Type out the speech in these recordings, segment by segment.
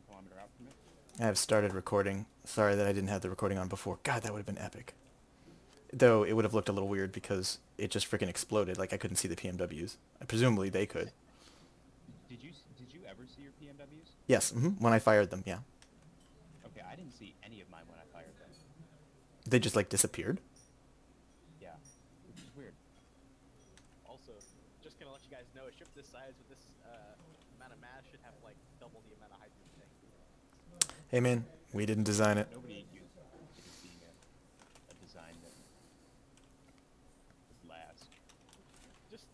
kilometer out from it. I have started recording. Sorry that I didn't have the recording on before. God, that would have been epic. Though it would have looked a little weird because it just freaking exploded. Like I couldn't see the PMWs. Presumably they could. Did you ever see your PMWs? Yes, when I fired them, yeah. Okay, I didn't see any of mine when I fired them. They just like disappeared. Yeah, which is weird. Also, just gonna let you guys know, a ship this size with this amount of mass should have like double the amount of hydrogen tank. Hey man, we didn't design it. Nobody accused it of being a design that would last. Just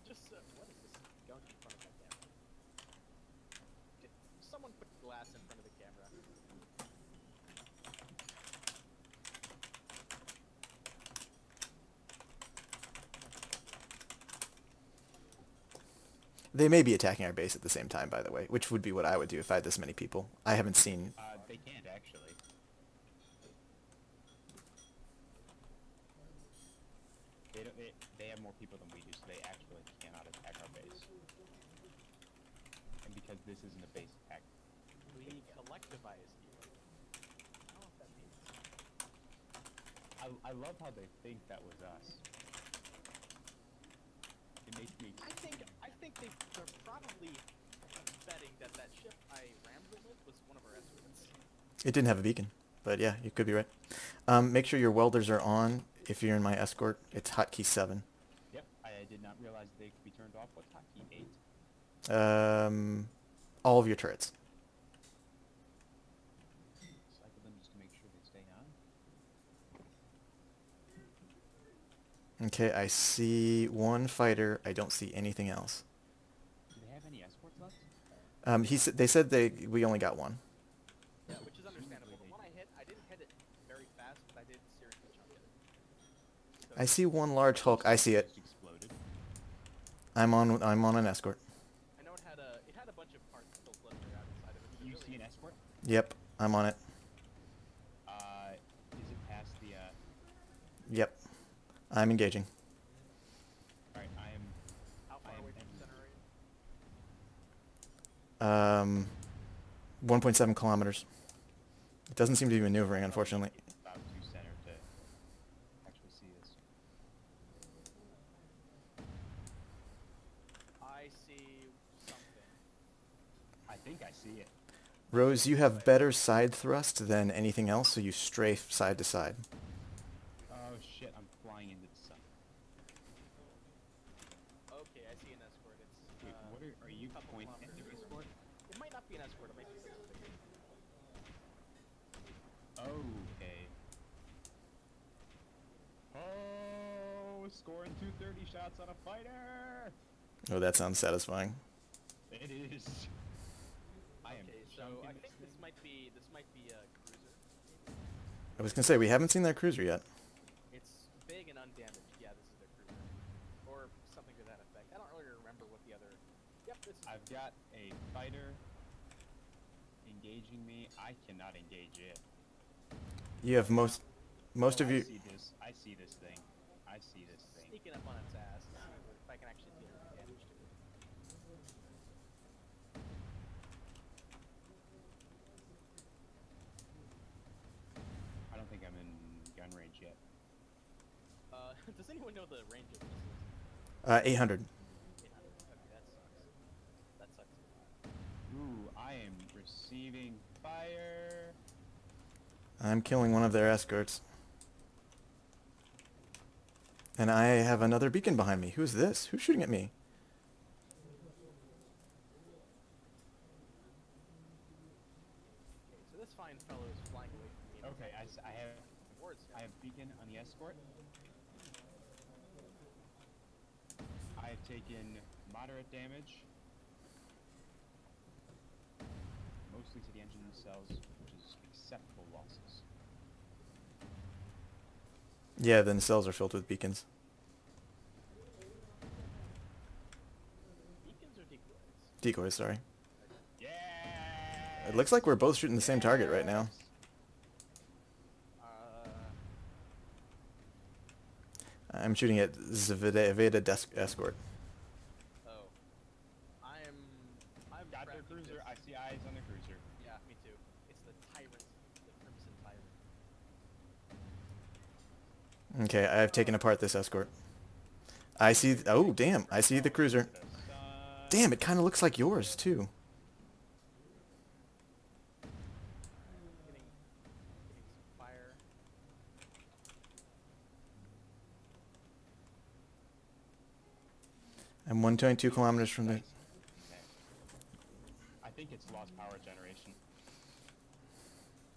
what is this going in front of my camera? Someone put glass in front of the camera. They may be attacking our base at the same time, by the way, which would be what I would do if I had this many people. I haven't seen... They can't actually. They have more people than we do, so they actually cannot attack our base. And because this isn't a base attack. We collectivized you. I don't know what that means. I love how they think that was us. It makes me... I think they're probably betting that that ship I rammed them with was one of our escorts. It didn't have a beacon, but yeah, you could be right. Make sure your welders are on if you're in my escort. It's hotkey 7. Yep, I did not realize they could be turned off. What's hotkey 8? All of your turrets. Cycle them just to make sure they stay on. Okay, I see one fighter. I don't see anything else. Do they have any escorts left? They said we only got one. Yeah, which is understandable. The one I hit, I didn't hit it very fast, but I did seriously chunk it. So I see one large Hulk. I see it. Just exploded. I'm on an escort. I know it had a bunch of parts still floating around inside of it. So You really see an escort? Yep, I'm on it. Is it past the, Yep, I'm engaging. Alright, how far away from the center are you? 1.7 kilometers. It doesn't seem to be maneuvering, unfortunately. about to center to actually see this. I see something. I think I see it. Rose, you have better side thrust than anything else, so you strafe side to side. Oh shit, I'm flying into the sun. Okay, I see an escort. It's Wait, what are you couple pointing at the kilometers. escort? It might not be an escort. It might be something. Okay. Oh, scoring 230 shots on a fighter! Oh, that sounds satisfying. It is. I am Okay, so chunking I this think thing. this might be a cruiser. I was gonna say, we haven't seen that cruiser yet. It's big and undamaged. Yeah, this is their cruiser, or something to that effect. I don't really remember what the other. Yep, this is. I've got a fighter engaging me. I cannot engage it. You have most of I you... see this. I see this thing. I see this thing. Sneaking up on its ass. Let's see if I can actually deal any damage to it. I don't think I'm in gun range yet. Does anyone know the range of missiles? 800. 800. Okay, that sucks. That sucks a lot. Ooh, I am receiving fire. I'm killing one of their escorts. And I have another beacon behind me. Who's this? Who's shooting at me? Okay, so this fine fellow is flying away from me. Okay, I have Towards him. beacon on the escort. I have taken moderate damage, mostly to the engine cells, which is acceptable losses. Yeah, the cells are filled with beacons. Beacons or decoys? Decoys, sorry. Yeah. It looks like we're both shooting the same target right now. I'm shooting at Zveda Escort. Oh. I'm Got their tracking cruiser. this. I see eyes on the cruiser. Yeah, me too. Okay, I have taken apart this escort. I see... Oh, damn. I see the cruiser. The sun. Damn, it kind of looks like yours, too. Getting some fire. I'm 122 kilometers from the... Okay. I think it's lost power generation.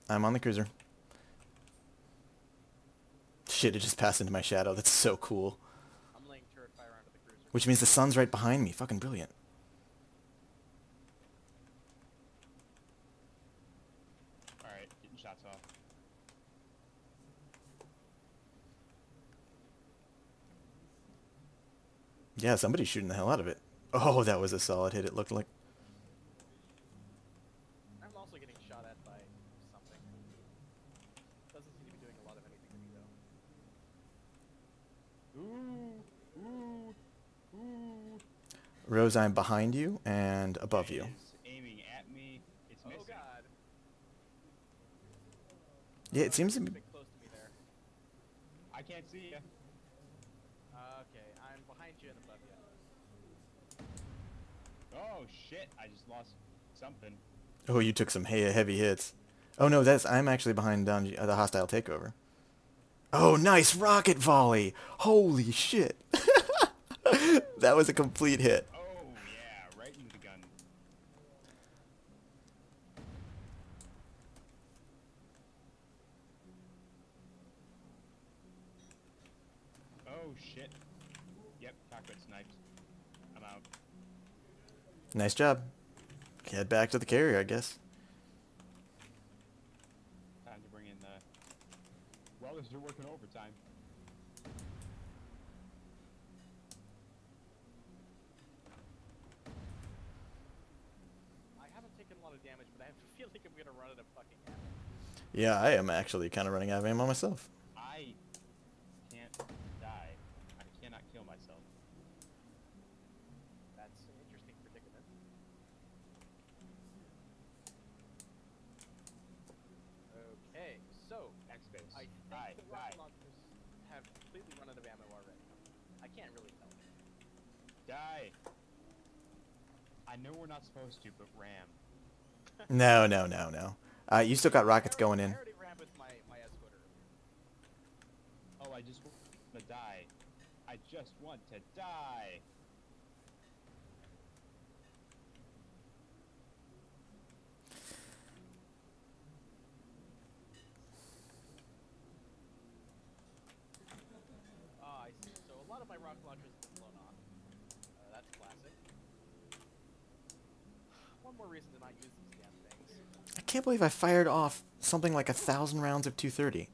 I'm on the cruiser. Shit, it just passed into my shadow. That's so cool. I'm laying turret fire onto the cruiser. Which means the sun's right behind me. Fucking brilliant. Alright, getting shots off. Yeah, somebody's shooting the hell out of it. Oh, that was a solid hit, it looked like. I'm also getting shot at by something. Doesn't seem to be doing a lot of anything to me though. Ooh, ooh, ooh. Rose, I'm behind you and above you. It is aiming at me. It's Oh missing. god. Yeah, it seems to It's be... a bit close to me there. I can't see ya. Okay, I'm behind you and above you. Oh shit! I just lost something. Oh, you took some heavy hits. Oh no, I'm actually behind down the hostile takeover. Oh, nice rocket volley! Holy shit! That was a complete hit. Oh yeah, right into the gun. Oh shit. Yep, cockpit sniped. I'm out. Nice job. Head back to the carrier, I guess. Time to bring in the... Welders are working overtime. I haven't taken a lot of damage, but I feel like I'm gonna run out of fucking ammo. Yeah, I am actually kind of running out of ammo myself. I can't die. I cannot kill myself. That's an interesting predicament. Okay, so Backspace. I think Die, the die, rocket launchers have completely run out of ammo already. I can't really tell. die. I know we're not supposed to, but ram. No, no, no, no. You still got rockets going in. I already ran with my escort earlier. Oh, I just want to die. I just want to die. Ah, I see. So a lot of my rocket launchers have been blown off. That's classic. One more reason to not use these damn things. I can't believe I fired off something like 1,000 rounds of 230.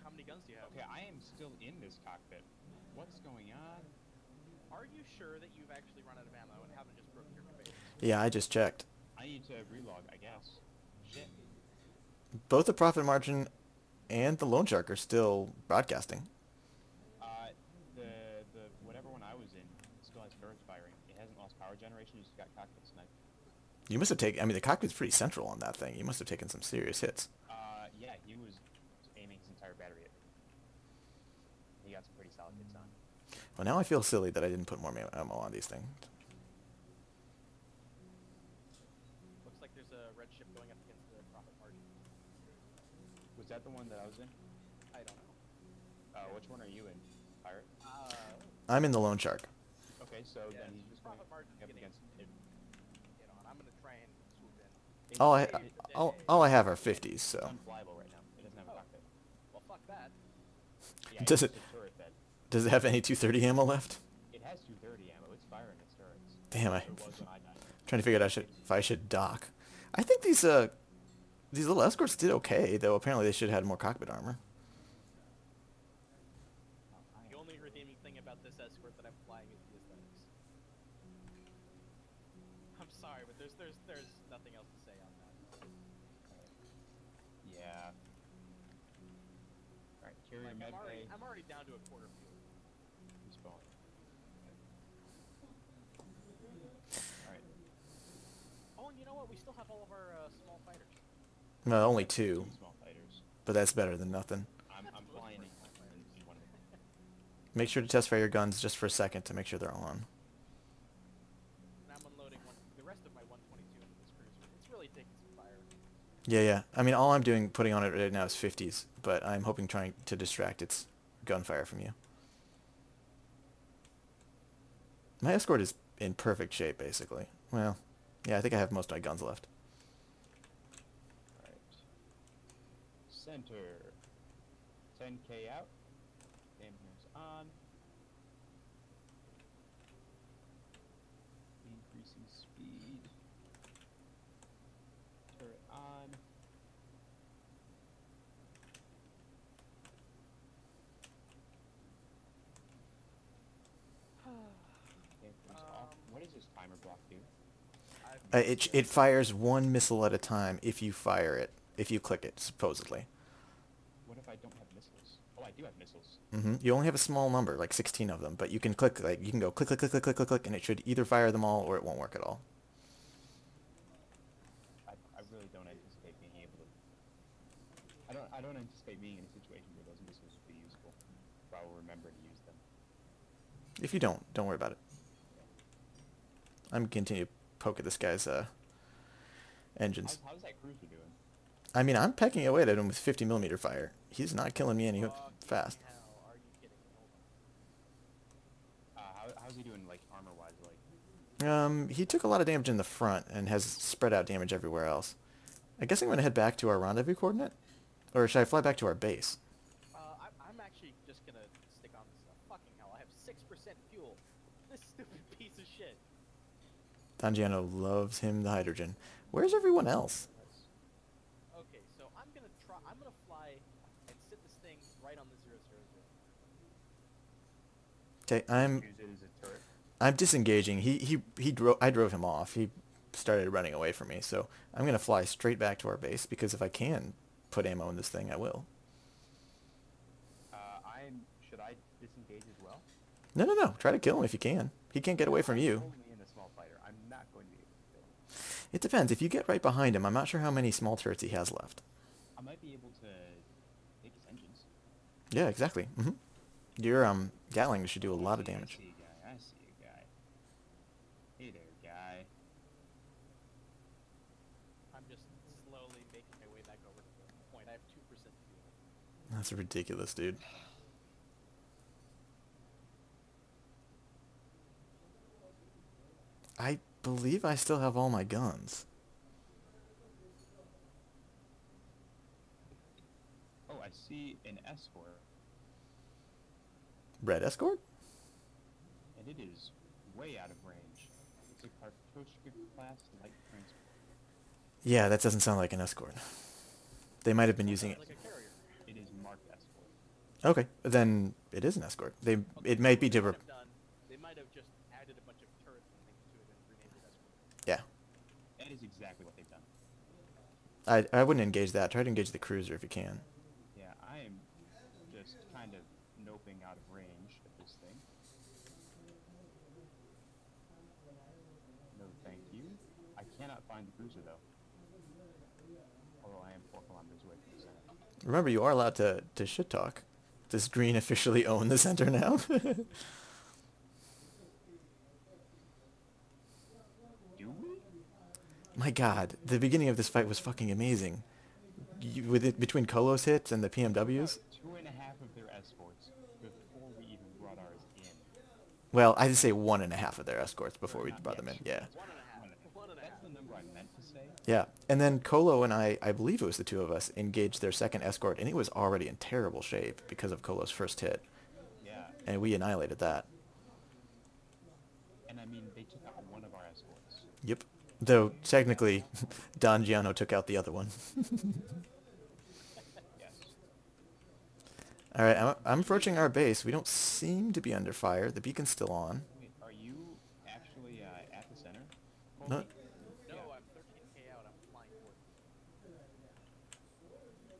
How many guns do you have? Okay, I am still in this cockpit. What's going on? Are you sure that you've actually run out of ammo and haven't just broken your conveyors? Yeah, I just checked. I need to relog, I guess. Shit. Both the profit margin and the loan shark are still broadcasting. The whatever one I was in still has turrets firing. It hasn't lost power generation. It's just got cockpit snipe. You must have taken... I mean, the cockpit's pretty central on that thing. You must have taken some serious hits. Yeah, he was aiming his entire battery at me. He got some pretty solid hits on. Well, now I feel silly that I didn't put more ammo on these things. Looks like there's a red ship going up against the profit margin. Was that the one that I was in? I don't know. Which one are you in? Pirate? I'm in the loan shark. Okay, so Yeah, then he's just going profit margin's up getting against it. hit on. I'm gonna try and swoop in. All I have are 50s, It's so... unflyable right now. It doesn't have a Oh. cockpit. Well, fuck that. Yeah, Does it's it- just a turret that... Does it have any 230 ammo left? It has 230 ammo. It's firing its turrets. Damn, It was when I died. trying to figure out if I should dock. I think these little escorts did okay, though apparently they should have had more cockpit armor. The only redeeming thing about this escort that I'm flying is the aesthetics. I'm sorry, but there's nothing else to say on that. Yeah. Alright, carrier Like, med bay. I'm already down to a quarter fuel. Respawn. Alright. Oh, and you know what? We still have all of our small fighters. Well, only 2, Small fighters. but that's better than nothing. I'm flying in Make sure to test fire your guns just for a second to make sure they're on. And I'm unloading the rest of my 122 into this cruiser. It's really taking some fire. Yeah, yeah. I mean, all I'm doing, putting on it right now is 50s, but I'm hoping trying to distract its gunfire from you. My escort is in perfect shape, basically. Well, yeah, I think I have most of my guns left. Alright. Center. 10k out. Dampener's on. Increasing speed. Turret on. Dampener's off. What does this timer block do? It fires one missile at a time if you fire it, if you click it, supposedly. What if I don't have missiles? Oh, I do have missiles. You only have a small number, like 16 of them, but you can click, like, you can go click, click, click, click, click, click, click, and it should either fire them all or it won't work at all. I really don't anticipate being able to. I don't anticipate being in a situation where those missiles would be useful. But I will remember to use them. If you don't worry about it. I'm continuing to poke at this guy's engines. How's that cruiser doing? I mean, I'm pecking away at him with 50mm fire. He's not killing me any fast. Hell, are you kidding me? Hold on. How's he doing, like, armor-wise? Like, He took a lot of damage in the front and has spread out damage everywhere else. I guess I'm going to head back to our rendezvous coordinate? Or should I fly back to our base? I'm actually just gonna stick on this stuff. Fucking hell, I have 6% fuel. This stupid piece of shit. Dangiano loves him the hydrogen. Where's everyone else? Okay, so I'm gonna fly and sit this thing right on the 000. Okay, use it as a turret. I'm disengaging. I drove him off. He started running away from me, so I'm gonna fly straight back to our base because if I can put ammo in this thing, I will. Should I disengage as well? No. Try to kill him if you can. He can't get away from you. Only in a small fighter. I'm not going to be able to kill him. It depends. If you get right behind him, I'm not sure how many small turrets he has left. I might be able to take his engines. Yeah, exactly. Your Gatling should do a lot of damage. I see a guy. Hey there, guy. I'm just slowly making my way back over to the point. I have 2% fuel. That's ridiculous, dude. I believe I still have all my guns. Oh, I see an escort. Red escort? And it is way out of range. It's a Kartoshka class light transport. Yeah, that doesn't sound like an escort. They might have been using it. Like a carrier. It is marked escort. Okay, then it is an escort. It might be to. They might have just added a bunch of turrets and things to it and renamed it escort. Yeah, That is exactly what they've done. I wouldn't engage that. Try to engage the cruiser if you can. Yeah, I am just kind of noping out of range at this thing. No, thank you. I cannot find the cruiser though. Although I am 4 kilometers away from the center. Remember, you are allowed to shit talk. Does Green officially own the center now? Do we? My God, the beginning of this fight was fucking amazing. With it between Kolos hits and the PMWs. 2.5 of their escorts before we even brought ours in. Well, I did say 1.5 of their escorts before we brought them in. Yeah. 1.5. That's the number I meant to say. Yeah, and then Kolo and I believe it was the two of us, engaged their second escort, and it was already in terrible shape because of Kolo's first hit, Yeah. and we annihilated that. And I mean, they took out one of our escorts. Yep. Though, technically, Don Giano took out the other one. Yes. Alright, I'm approaching our base. We don't seem to be under fire. The beacon's still on. Wait, are you actually at the center? No, No, Yeah. I'm 13k out. I'm flying towards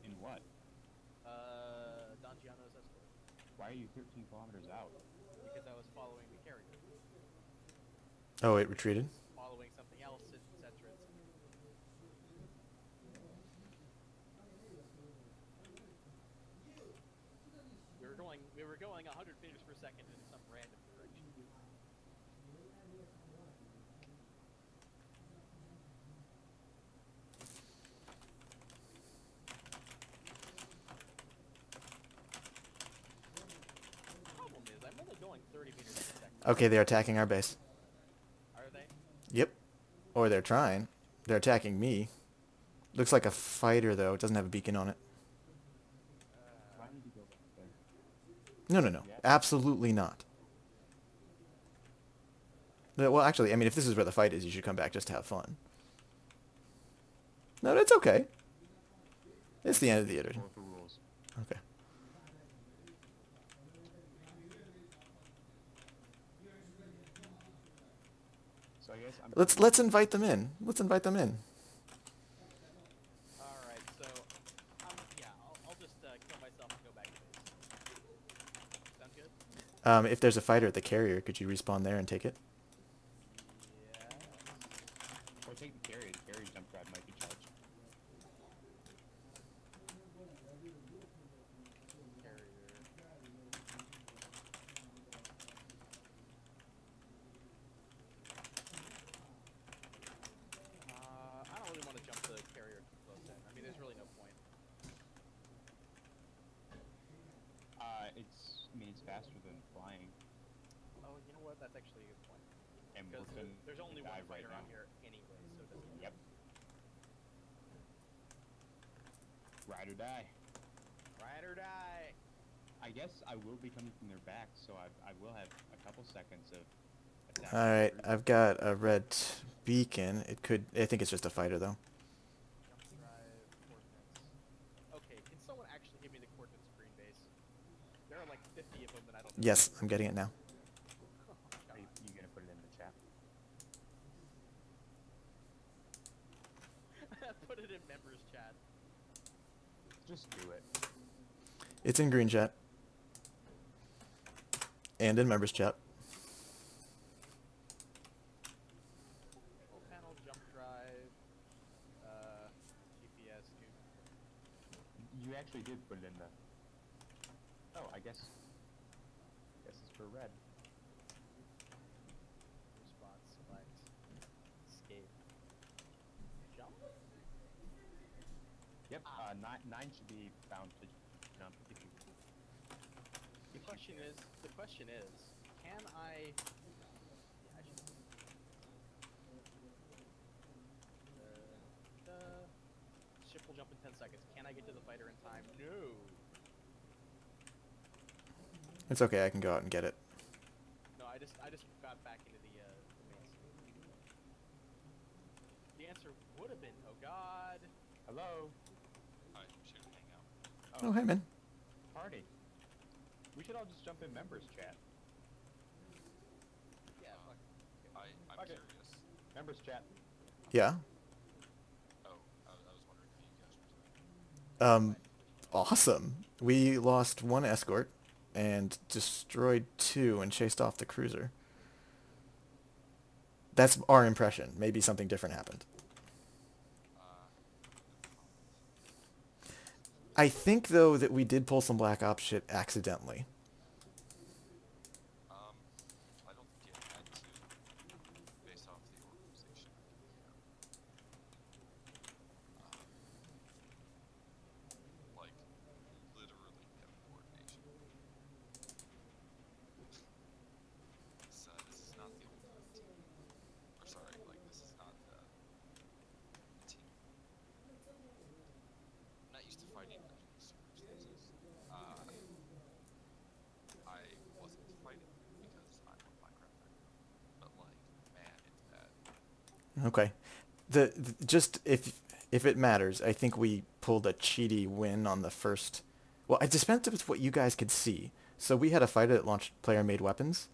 In what? Don Giano's escort Why are you 13 kilometers out? because I was following the carrier, oh, it retreated? following something else, etc. We were going We were going 100 meters per second in some random direction. Problem is, I'm only going 30 meters per second. Okay, they're attacking our base. Are they? Yep. Or they're trying. They're attacking me. Looks like a fighter, though. It doesn't have a beacon on it. Why did you go back there? No, no, no. Yeah. Absolutely not. Well, actually, I mean, if this is where the fight is, you should come back just to have fun. No, that's okay. It's the end of the iteration. Four for rules. Okay. So I guess I'm. Let's invite them in. Let's invite them in. Alright, so, yeah, I'll just kill myself and go back to base. Sound good? If there's a fighter at the carrier, could you respawn there and take it? Yeah. Or take the carrier. The carrier jump drive might be charged. Carrier. I don't really want to jump the carrier too close in. I mean, there's really no point. I mean, it's faster than flying. Oh, you know what? That's actually a good point. And Because we're gonna there's only one die right fighter now. on here anyway, so it doesn't matter. Yep. Ride or die. Ride or die! I guess I will be coming from their back, so I will have a couple seconds of attack. Alright, I've got a red beacon. It could... I think it's just a fighter, though. Jump drive, coordinates. Okay, can someone actually give me the coordinates for Green Base? There are like 50 of them that I don't know. Yes, I'm getting it now. Oh, Are you gonna put it in the chat? Put it in members chat. Just do it. It's in green chat. And in members chat. Full panel, jump drive, GPS, dude. You actually did put it in the. Oh, I guess. Guess it's for red. Spot, select, escape, jump. Yep. Nine should be bound to jump if you. The question is, can I? Yeah, I should. Ship will jump in 10 seconds. Can I get to the fighter in time? No. It's okay, I can go out and get it. No, I just got back into the base. The answer would have been, oh god. Hello. Hi, should hang out. Oh, hey, man. Party. We should all just jump in members chat. Yeah, fuck. I'm Okay. curious. Members chat. Yeah? Oh, I was wondering if you guys were doing Awesome. We lost one escort and destroyed two and chased off the cruiser. That's our impression. Maybe something different happened. I think, though, that we did pull some Black Ops shit accidentally. I don't think it had to, based off the organization. Like, literally no coordination. This is not the ultimate team. Or sorry, like, this is not the team. I'm not used to fighting under these circumstances. I wasn't fighting because I'm a Minecraft background. But like, man, it's bad. Okay. Just if it matters, I think we pulled a cheaty win on the first. Well, I dispensed with what you guys could see. So we had a fighter that launched player-made weapons,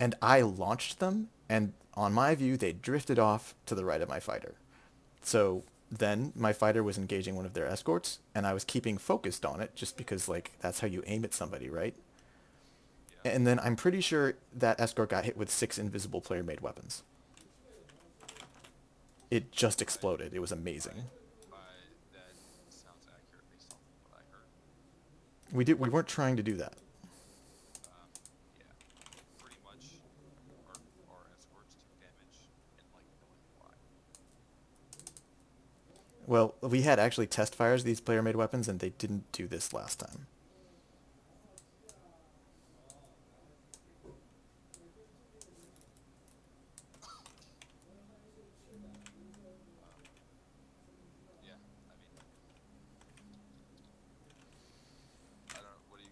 and I launched them, and on my view, they drifted off to the right of my fighter. So then my fighter was engaging one of their escorts, and I was keeping focused on it just because, like, that's how you aim at somebody, right? Yeah. And then I'm pretty sure that escort got hit with 6 invisible player-made weapons. It just exploded. It was amazing. That sounds accurate based on what I heard. We weren't trying to do that. Well, we had actually test fires of these player-made weapons, and they didn't do this last time. Yeah, I mean, I don't know. What do you?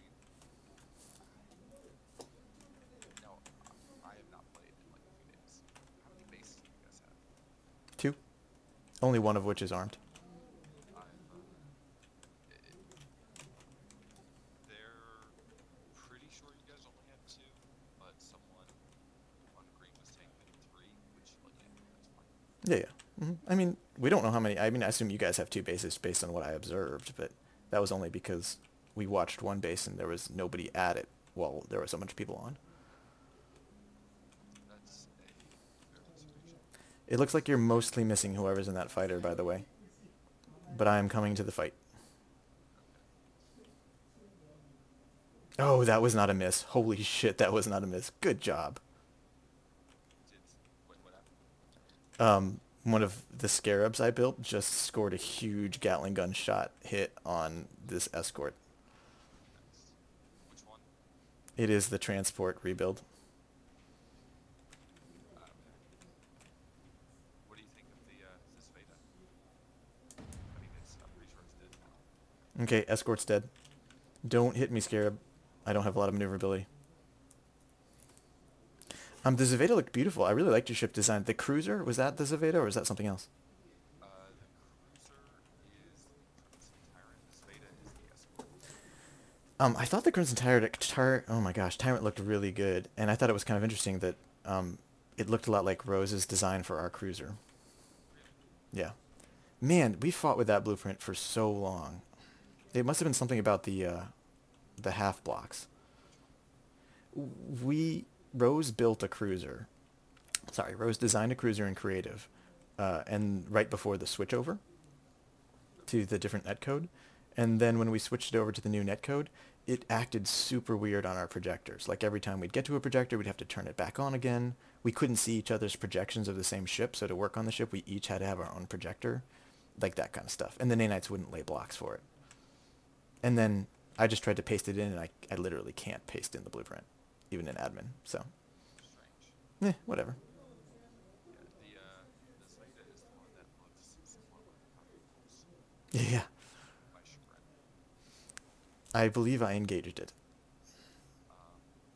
No, I have not played in like a few days. How many bases do you guys have? 2. Only one of which is armed. I've they're pretty sure you guys only have 2, but someone on green was saying maybe 3, which like yeah, that's fine. Yeah, yeah. I mean, we don't know how many. I mean, I assume you guys have 2 bases based on what I observed, but that was only because we watched one base and there was nobody at it while there was a bunch of people on. That's a fair observation. It looks like you're mostly missing whoever's in that fighter, by the way. But I am coming to the fight. Oh, that was not a miss. Holy shit, that was not a miss. Good job. Did what happened? One of the scarabs I built just scored a huge Gatling gun shot hit on this escort. Nice. Which one? It is the transport rebuild. Okay. What do you think of the Zvezda? I mean, I'm pretty sure it's dead now. Okay, escort's dead. Don't hit me, scarab. I don't have a lot of maneuverability. The Zvezda looked beautiful. I really liked your ship design. The cruiser, was that the Zvezda or was that something else? The cruiser is Crimson Tyrant. The Zvezda is the escort. I thought the Crimson Tyrant, oh my gosh, Tyrant looked really good, and I thought it was kind of interesting that it looked a lot like Rose's design for our cruiser. Really? Yeah. Man, we fought with that blueprint for so long. It must have been something about the half blocks. Rose built a cruiser. Sorry, Rose designed a cruiser in Creative, and right before the switch over to the different netcode. And then when we switched it over to the new netcode, it acted super weird on our projectors. Like every time we'd get to a projector, we'd have to turn it back on again. We couldn't see each other's projections of the same ship, so to work on the ship, we each had to have our own projector. Like that kind of stuff. And the Nanites wouldn't lay blocks for it. And then I just tried to paste it in, and I literally can't paste in the blueprint, even in admin. So, Strange. whatever. Yeah, the Zvezda is the one that looks somewhat like Copper Pulse Yeah, by Chagrin. I believe I engaged it.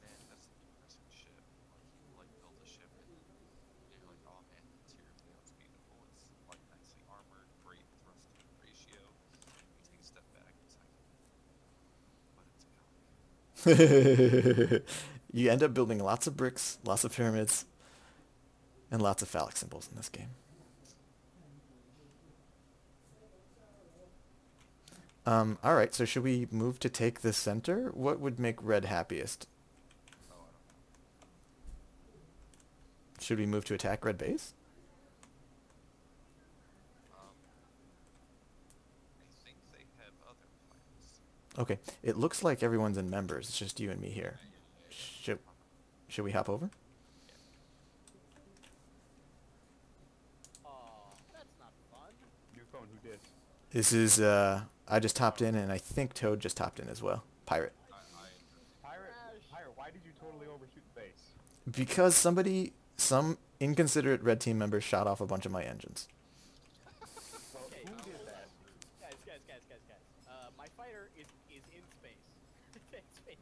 Man, that's an interesting ship. Like, you like build a ship and you're like, oh man, the interior of it looks beautiful. It's like nicely armored, great thrust to ratio. You take a step back, it's like, but it's a cock. You end up building lots of bricks, lots of pyramids, and lots of phallic symbols in this game. Alright, so should we move to take the center? What would make red happiest? Oh, I don't know. Should we move to attack red base? I think they have other plans. Okay, it looks like everyone's in members. It's just you and me here. Should we hop over? Oh, that's not fun. New phone, who did? This is, I just hopped in, and I think Toad just hopped in as well. Pirate. Pirate, why did you totally overshoot the base? Because some inconsiderate red team member shot off a bunch of my engines. Well, Okay, who did that? Guys. My fighter is in space. In space.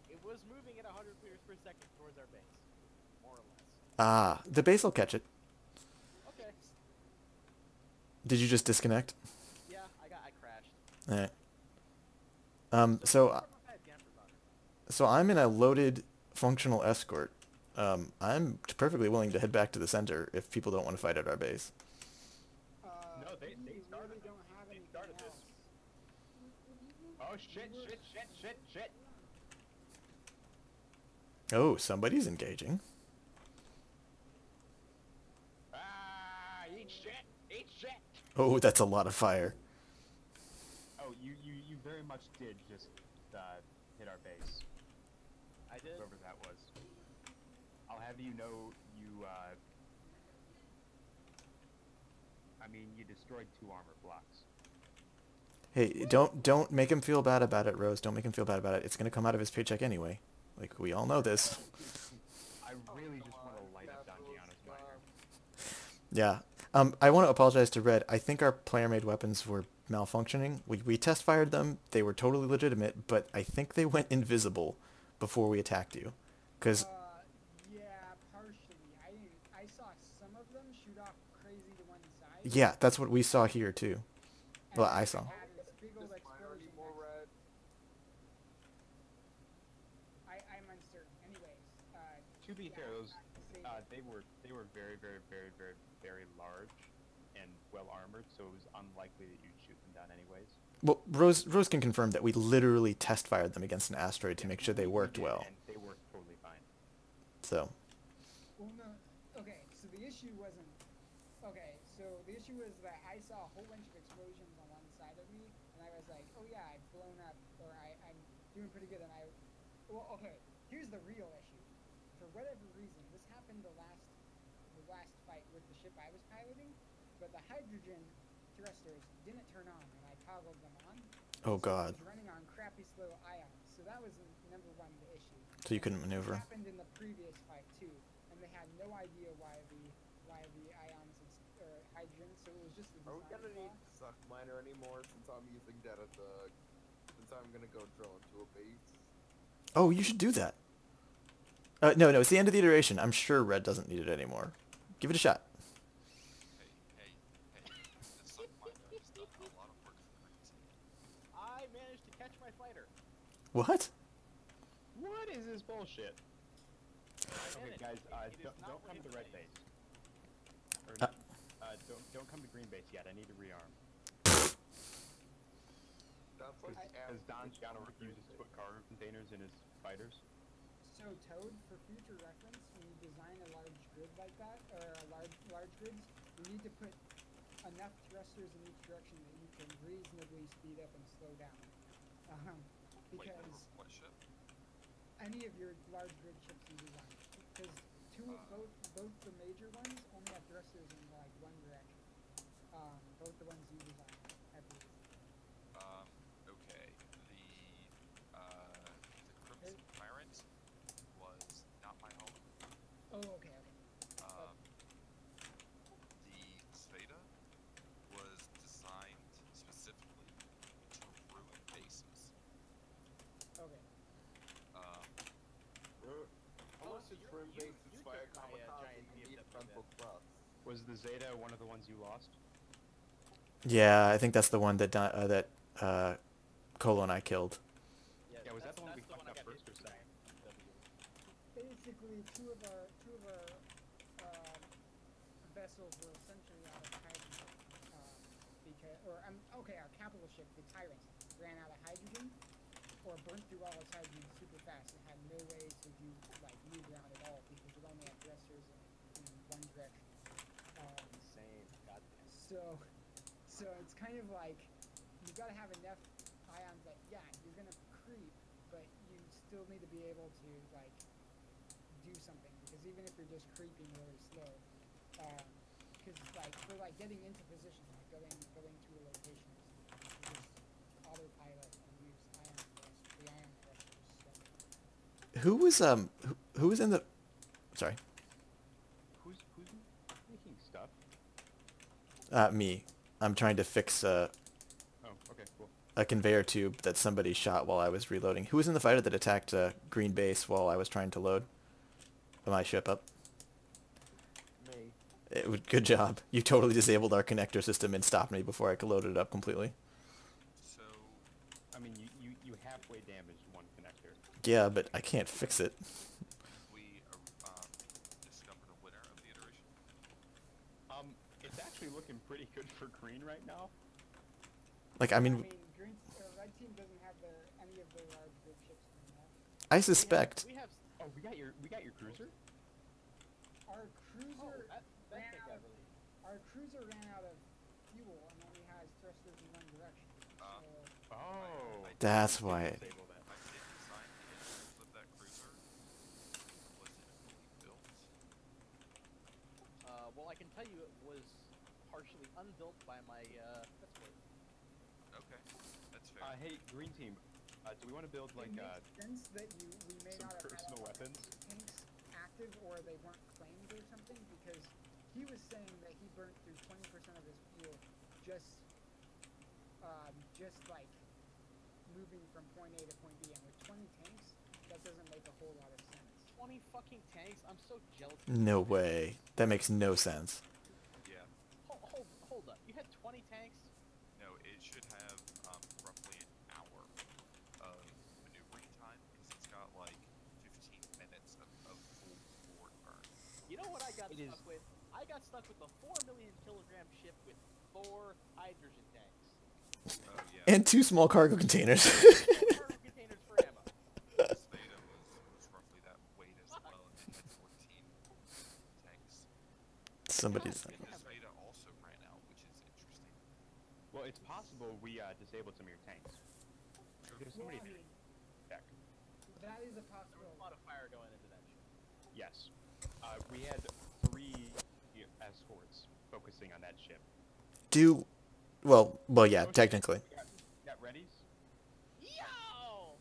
It was moving at 100 meters per second towards our base, more or less. Ah, the base will catch it. Okay. Did you just disconnect? Yeah, I crashed. Alright. So I had dampers on it. So I'm in a loaded functional escort. I'm perfectly willing to head back to the center if people don't want to fight at our base. No, they started. Really don't have They anything started this. else. Oh shit! Oh, somebody's engaging. Ah, eat shit! Oh, that's a lot of fire. Oh, you very much did just hit our base. I did. Whoever that was. I'll have you know you I mean, you destroyed 2 armor blocks. Hey, don't make him feel bad about it, Rose. Don't make him feel bad about it. It's gonna come out of his paycheck anyway. Like, we all know this. I really come just want on, to light up Capitals, Dongiano's miner. Yeah. I want to apologize to Red. I think our player-made weapons were malfunctioning. We test fired them. They were totally legitimate, but I think they went invisible before we attacked you. Because Yeah, partially. I saw some of them shoot off crazy to one side. yeah, that's what we saw here too. and Well, then I it saw. had this big old This miner explosion anymore, next- Red? I'm uncertain. Anyways, To be fair, those Zeta. they were very, very, very, very, very large and well armored, so it was unlikely that you'd shoot them down anyways. Well, Rose can confirm that we literally test fired them against an asteroid to Yeah, make sure they we worked did, well. and they worked totally fine. So Well, no. Okay, so the issue wasn't. Okay, so the issue was that I saw a whole bunch of explosions on one side of me, and I was like, oh yeah, I've blown up, or I'm doing pretty good, and well, okay, here's the real issue. For whatever reason, this happened the last fight with the ship I was piloting, but the hydrogen thrusters didn't turn on, and I toggled them on. oh So it god, was running on crappy slow ions, so that was number one the issue. so you couldn't And maneuver. It happened in the previous fight too, and they had no idea why the ions or hydrogen. So it was just a Are we design gonna flaw. need suck miner anymore since I'm using Data Thug? Since I'm gonna go drill into a base? Oh, you should do that. No, it's the end of the iteration. I'm sure Red doesn't need it anymore. Give it a shot. Hey, this suck miner has done a lot of work for the green team. I managed to catch my fighter. What? What is this bullshit? I Okay, managed. guys, It is don't not come to what red it base. Or, Uh. don't come to green base yet. I need to rearm. That's like Because Don Giano refuses to put cargo containers in his fighters. So Toad, for future reference, when you design a large grid like that, or a large grids, you need to put enough thrusters in each direction that you can reasonably speed up and slow down. Wait, Because what ship? any of your large grid ships you design, because both the major ones only have thrusters in like one direction. Both the ones you design, I believe. Okay. The Crimson Tyrant was not my home. Oh, okay. The Sveta was designed specifically to ruin bases. Okay. Unless it's you- room you- bases you by a took my, kamikaze, giant you need VFW frontal thrust. Was the Zeta one of the ones you lost? Yeah, I think that's the one that Colo and I killed. Yeah, was that the one we that's fucked I up got first hit or with second? by VFW. Basically, two of our vessels were essentially out of hydrogen, our capital ship, the Tyrant, ran out of hydrogen, or burnt through all its hydrogen super fast and had no way to move around at all because it only had thrusters in one direction. Insane. Goddamn. So it's kind of like you've got to have enough ions that you're gonna creep, but you still need to be able to do something, because even if you're just creeping really slow, because for getting into position, going to a location, you just autopilot and use the ion thrusters. Who was in the? Sorry, Who's making stuff? me. I'm trying to fix Oh, okay, cool. a conveyor tube that somebody shot while I was reloading. Who was in the fighter that attacked Green Base while I was trying to load my ship up? Me. Good job. You totally disabled our connector system and stopped me before I could load it up completely. So, I mean, you halfway damaged one connector. Yeah, but I can't fix it. we discovered a winner of the iteration. It's actually looking pretty good for green right now. Like, I mean, Green Red Team doesn't have any of their large grid ships anymore. I suspect. We have. Oh, we got your cruiser. Our cruiser Oh, that ran thing out got of really. our cruiser ran out of fuel and only has thrusters in one direction. So Oh, That's why. disable that. I did design the engines of that cruiser. Was it fully built? Well, I can tell you it was partially unbuilt by my escort. Okay, that's fair. Hey, green team. Do we want to build like it makes sense that we may some not have had personal all of weapons? the tanks active or they weren't claimed or something, because he was saying that he burnt through 20% of his fuel just like moving from point A to point B, and with 20 tanks, that doesn't make a whole lot of sense. 20 fucking tanks? I'm so jealous. No way. That makes no sense. Yeah. Hold up. You had 20 tanks? No, it should have roughly an hour of maneuvering time because it's got like 15 minutes of full forward burn. You know what I got It stuck with? I got stuck with a 4 million kilogram ship with 4 hydrogen tanks. Oh yeah. And 2 small cargo containers. Cargo containers for ammo. Sveta was roughly that weight as well, and it had 14 tanks. Somebody's. And the Sveta also ran out, which is interesting. Well, it's possible we disabled some of your tanks. There's Well, somebody I mean, back. that is a There was a possibility. lot of fire going into that ship. Yes. We had 3 escorts focusing on that ship. Well, yeah, technically. Got readies? Yo!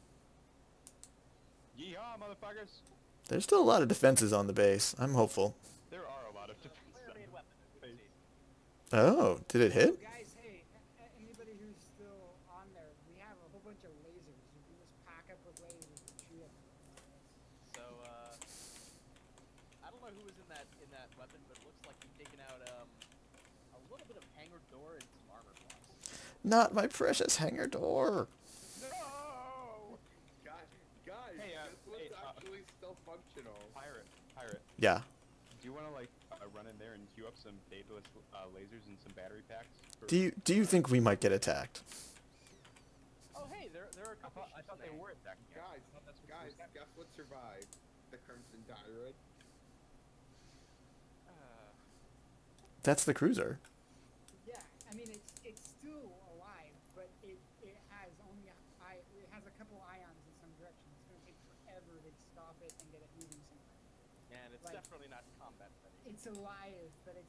Yeehaw, motherfuckers! There's still a lot of defenses on the base. I'm hopeful. There are a lot of defense. Player-made weapon. as we can see. Oh, did it hit? So guys, hey, anybody who's still on there, we have a whole bunch of lasers. You can just pack up with lasers and shoot them. So, I don't know who was in that weapon, but it looks like you've taken out a little bit of hangar door and some armor class. Not my precious hangar door. No! Guys, Hey, guess what's hey, actually still functional? Pirate. Yeah. Do you want to run in there and queue up some dataless lasers and some battery packs? Do you think we might get attacked? Oh, hey, there are a I couple thought, I ships thought in they there. were attacking us. Guys, I thought that's what guys, you were guess what survived? The Crimson Tyrant. That's the cruiser. Yeah, I mean it's still alive, but it has only it has a couple ions in some direction. It's gonna take forever to stop it and get it moving somewhere. Man, it's Like- definitely not combat ready. It's alive, but it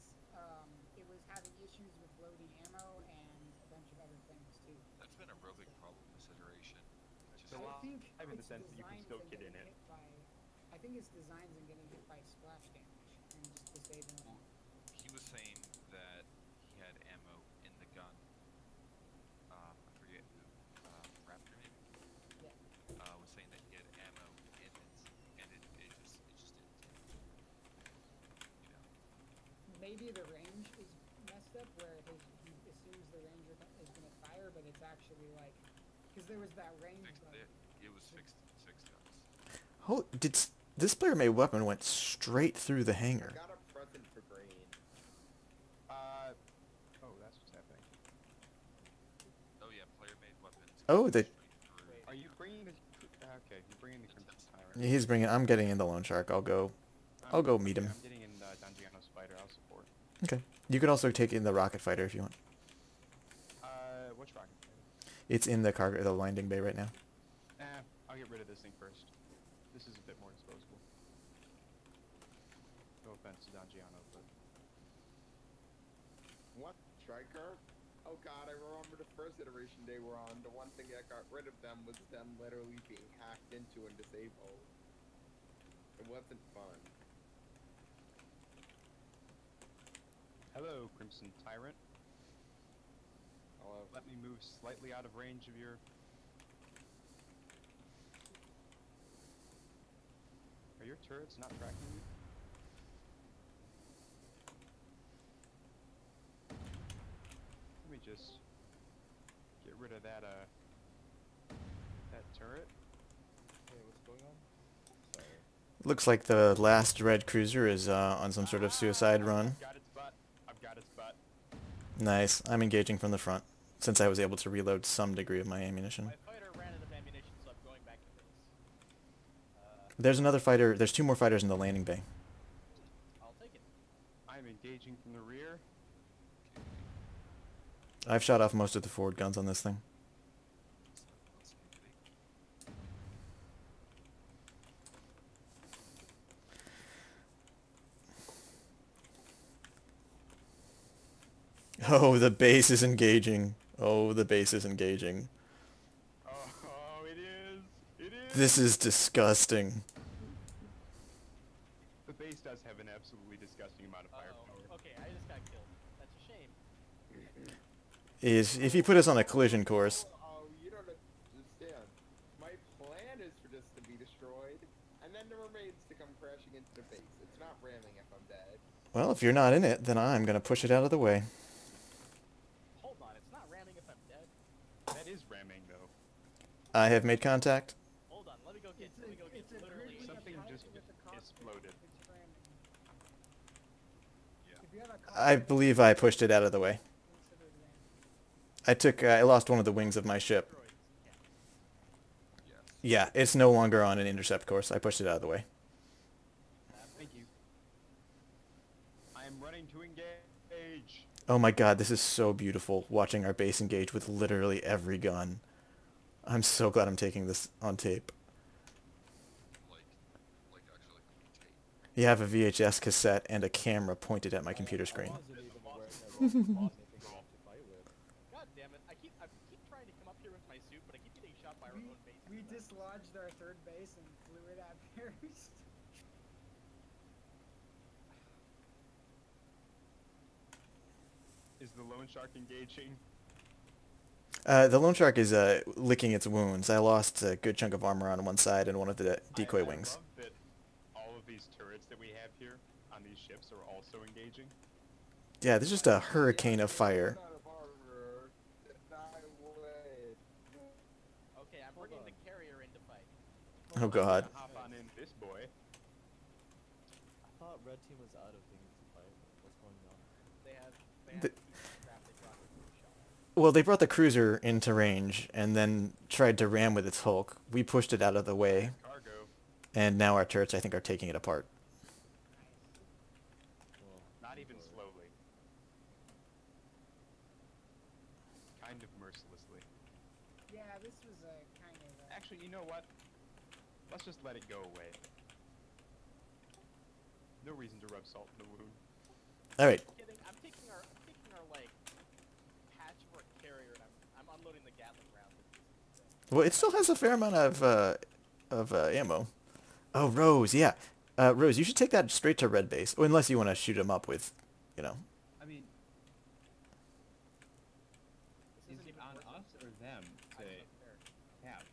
was having issues with loading ammo and a bunch of other things too. That's been a real big problem with Iteration. Just So, I think I have in the its sense that you can designs still and get in getting it. hit by, I think it's designs and getting hit by splash damage and just disabling it. he was saying that he had ammo in the gun. I forget who, Raptor maybe? Yeah. Was saying that he had ammo in it, and it just didn't take. You know, Maybe the range is messed up where he assumes the ranger is going to fire, but it's actually like, because there was that range fixed like, it was fixed guns. Oh, this player-made weapon went straight through the hangar. Got a present for Green. Oh, that's what's happening. Oh yeah, player-made weapons. Oh, go they- straight through. Are you bringing the... Okay, you're bringing the Crimson Tyrant. He's bringing. I'm getting in the loan shark. I'll go meet him. I'm getting in Dangiano's fighter. I'll support. Okay. You could also take in the rocket fighter if you want. Which rocket fighter? It's in the the landing bay right now. I'll get rid of this thing first. This is a bit more disposable. No offense to Dangiano, but... What? Striker? Oh god, I remember the first iteration they were on. The one thing that got rid of them was them literally being hacked into and disabled. It wasn't fun. Hello, Crimson Tyrant. Hello. Let me move slightly out of range of your... Are your turrets not tracking you? Let me just get rid of that turret. Hey, what's going on? Sorry. Looks like the last red cruiser is on some sort of suicide run. I've got its butt. I've got its butt. Nice. I'm engaging from the front, since I was able to reload some degree of my ammunition. My fighter ran out of ammunition, so I'm going back to base. There's another fighter. There's 2 more fighters in the landing bay. I'll take it. I'm engaging from the rear. I've shot off most of the forward guns on this thing. Let's get it. Oh, the base is engaging. Oh, the base is engaging. Oh, it is. It is. This is disgusting. The base does have an absolutely disgusting amount of firepower. Okay, I just got killed. That's a shame. Is if you put us on a collision course. Oh, you don't understand. My plan is for this to be destroyed, and then the remains to come crashing into the base. It's not ramming if I'm dead. Well, if you're not in it, then I'm gonna push it out of the way. Hold on, it's not ramming if I'm dead. That is ramming, though. I have made contact. Hold on, let me go get. Let me go get. It's a Literally. grid Something attack just with the cockpit. exploded. It's ramming. Yeah. If you have a I cockpit, believe I pushed it out of the way. consider it ramming. I took. I lost one of the wings of my ship. Destroyed. Yeah. Yes. Yeah, it's no longer on an intercept course. I pushed it out of the way. Thank you. I am running to engage. Oh my god, this is so beautiful, watching our base engage with literally every gun. I'm so glad I'm taking this on tape. Like actually on tape. You have a VHS cassette and a camera pointed at my computer screen. God damn it! I keep trying to come up here with my suit, but I keep getting shot by our own base. We dislodged our third base and flew it at Paris. Is the lone shark engaging? The Lone Shark is licking its wounds. I lost a good chunk of armor on one side and one of the decoy I wings. love that all of these turrets that we have here on these ships are also engaging. Yeah, there's just a hurricane of fire. Out of armor. Die away. Okay, I'm bringing the carrier into fight. Oh god. Hop on in this boy. I thought red team was out of things to fight. What's going on? They have The- crap they brought with them shot. Well, they brought the cruiser into range and then tried to ram with its hulk. We pushed it out of the way, Cargo. and now our turrets, I think, are taking it apart. Well, Not even slowly. Kind of mercilessly. Yeah, this was a kind of a... Actually, you know what? Let's just let it go away. No reason to rub salt in the wound. Alright, I'm taking our like patchwork carrier and I'm unloading the Gatling rounds. Into this thing. well, it still has a fair amount of ammo. Oh, Rose, yeah. Rose, you should take that straight to red base, or unless you want to shoot him up with, you know. I mean, This is isn't it even on worth us or them I to don't know, fair. have?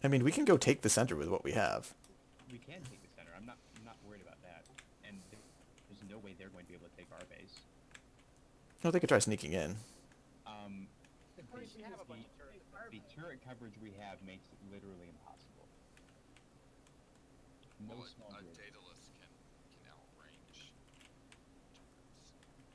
I mean, we can go take the center with what we have. We can take the center. I'm not worried about that. And there's no way they're going to be able to take our base. No, they could try sneaking in. The The question have is, a bunch of turrets. take our The base. turret coverage we have makes it literally impossible. No Well, small a grid. Daedalus can outrange turrets.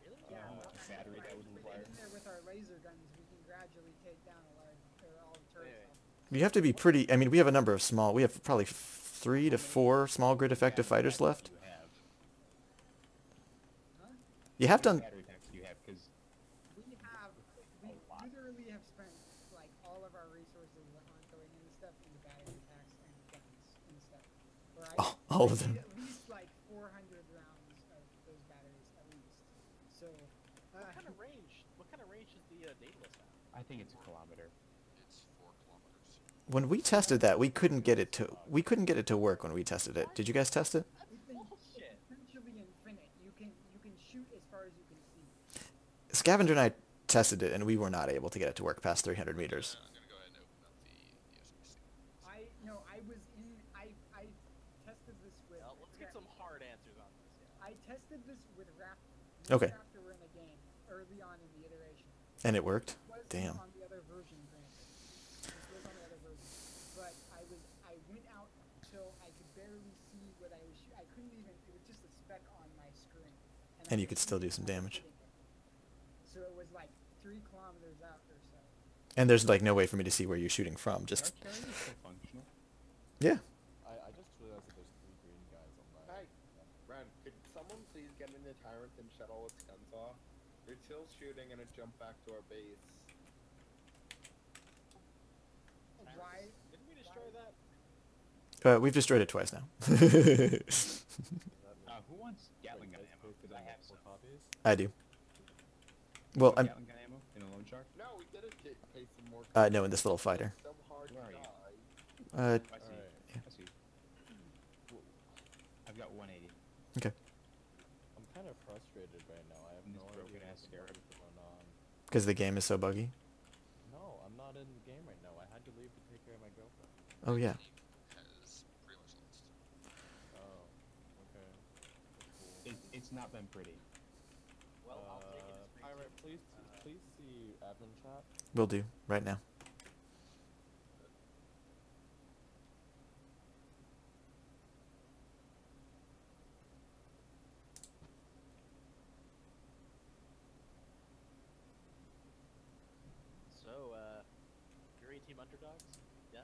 Really? Yeah, how well, much I mean, battery that if would we get require. in there with our laser guns, we can gradually take down a large, or all the turrets. Wait. off. You have to be pretty. I mean, we have a number of small. We have probably 3 to 4 small grid effective fighters left. You have. Huh? You have How done. many battery packs do you have? Because We have, we lot. literally have spent like all of our resources on going into stuff into battery packs and guns and stuff. Right? All We of them. need at least like 400 rounds of those batteries at least. So, What kind of range? What kind of range is the Daedalus have? I think it's a kilometer. It's 4 kilometers. When we tested that, we couldn't get it to. We couldn't get it to work when we tested it. Did you guys test it? it's Bullshit. essentially infinite. You can shoot as far as you can see. Scavenger and I tested it, and we were not able to get it to work past 300 meters. I'm gonna go ahead and open up the SBC. I was in. I tested this with. Well, let's get some hard answers on this. Yeah. I tested this with Raptor. Okay. Raptor were in the game early on in the iteration. And it worked? Wasn't Damn. on the other version, granted. This was on the other version. But I went out till I could barely see what I was I couldn't even, it was just a speck on my screen. And I you could still do some damage. hitting it. So it was like 3 kilometers out or so. And there's like no way for me to see where you're shooting from. Just Our carrier is still functional. yeah. I just realized that there's 3 green guys on Hey, my. Ren, could someone please get in the Tyrant and shut all its guns off? They're still shooting and it jumped back to our base. Why? Didn't we destroy that? We've destroyed it twice now. Who wants Gatling gun ammo? Because I have some. Copies. I do. Well, I'm Gatling gun ammo in a lone shark? No, we didn't pay some more. no, in this little fighter. So hard Where to are you? die. I see. Alright. I see. I've got 180. I'm kind of frustrated right now. I have In this no broken idea ass what scarab. is going on. Because the game is so buggy. No, I'm not in the game right now. I had to leave to take care of my girlfriend. Oh yeah. Has pretty much lost. Oh, okay. That's cool. It's not been pretty. Well, I'll take it as free Pirate, too. please see admin chat. Will do right now. So, Fury team underdogs? Yeah.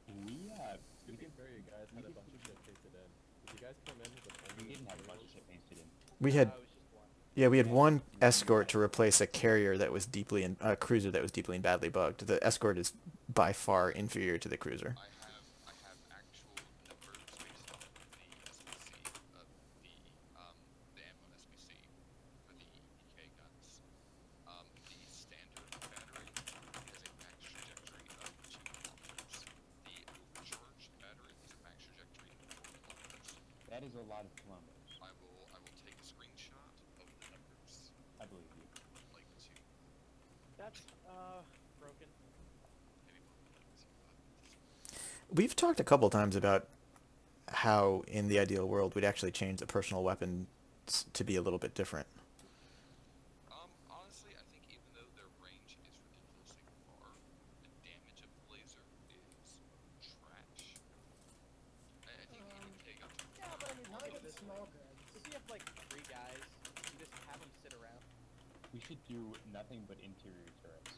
We To be fair, you guys had a bunch of shit pasted in. Did you guys come in with we only didn't have a bunch of materials? shit pasted in. We had it was just one. yeah, we had one escort to replace a carrier that was deeply in a cruiser that was deeply and badly bugged. The escort is by far inferior to the cruiser. I have actual numbers based off of the SBC of the ammo SBC for the EK guns. The standard battery has a max trajectory of 2 kilometers. The overcharged battery has a max trajectory of 4 kilometers. That is a lot of kilometers. I will take a screenshot of the numbers, I believe you. like to That's, broken. We've talked a couple times about how in the ideal world we'd actually change the personal weapons to be a little bit different. Honestly, I think even though their range is ridiculously far, the damage of the laser is trash. I think even take up to Yeah, but I mean, I look like at the it this small way. guns. If you have like 3 guys, you just have them sit around. We should do nothing but interior turrets.